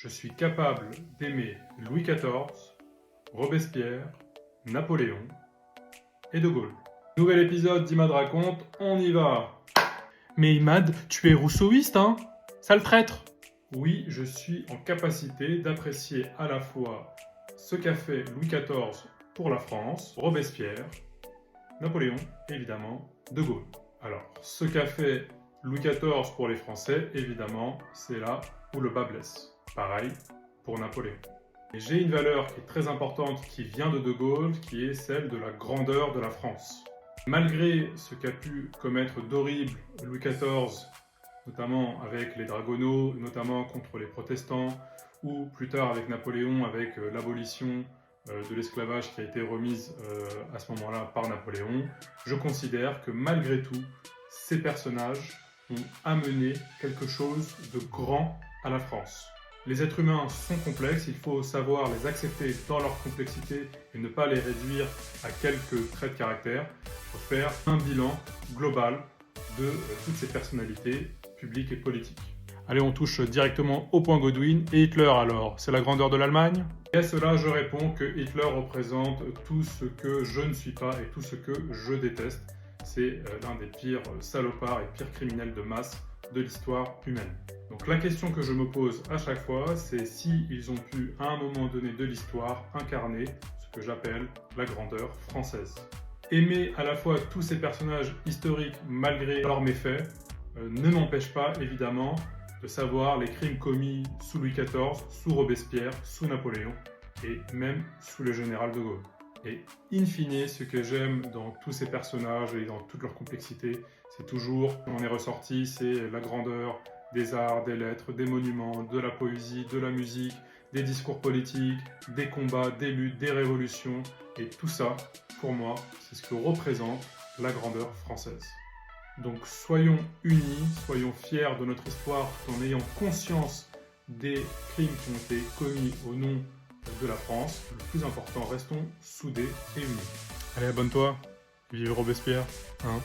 Je suis capable d'aimer Louis XIV, Robespierre, Napoléon et De Gaulle. Nouvel épisode d'Imad raconte, on y va. Mais Imad, tu es rousseauiste, hein? Sale traître! Oui, je suis en capacité d'apprécier à la fois ce qu'a fait Louis XIV pour la France, Robespierre, Napoléon et évidemment De Gaulle. Alors, ce qu'a fait Louis XIV pour les Français, évidemment, c'est là où le bas blesse. Pareil pour Napoléon. Et j'ai une valeur qui est très importante qui vient de Gaulle, qui est celle de la grandeur de la France. Malgré ce qu'a pu commettre d'horrible Louis XIV, notamment avec les dragonnaux, notamment contre les protestants, ou plus tard avec Napoléon, avec l'abolition de l'esclavage qui a été remise à ce moment-là par Napoléon, je considère que malgré tout, ces personnages ont amené quelque chose de grand à la France. Les êtres humains sont complexes, il faut savoir les accepter dans leur complexité et ne pas les réduire à quelques traits de caractère. Il faut faire un bilan global de toutes ces personnalités publiques et politiques. Allez, on touche directement au point Godwin. Et Hitler alors? C'est la grandeur de l'Allemagne? Et à cela, je réponds que Hitler représente tout ce que je ne suis pas et tout ce que je déteste. C'est l'un des pires salopards et pires criminels de masse de l'histoire humaine. Donc la question que je me pose à chaque fois, c'est si ils ont pu à un moment donné de l'histoire incarner ce que j'appelle la grandeur française. Aimer à la fois tous ces personnages historiques malgré leurs méfaits ne m'empêche pas évidemment de savoir les crimes commis sous Louis XIV, sous Robespierre, sous Napoléon et même sous le général de Gaulle. Et in fine, ce que j'aime dans tous ces personnages et dans toute leur complexité, c'est toujours, on est ressorti, c'est la grandeur des arts, des lettres, des monuments, de la poésie, de la musique, des discours politiques, des combats, des luttes, des révolutions. Et tout ça, pour moi, c'est ce que représente la grandeur française. Donc soyons unis, soyons fiers de notre histoire tout en ayant conscience des crimes qui ont été commis au nom de la France. Le plus important, restons soudés et unis. Allez, abonne-toi. Vive Robespierre, hein?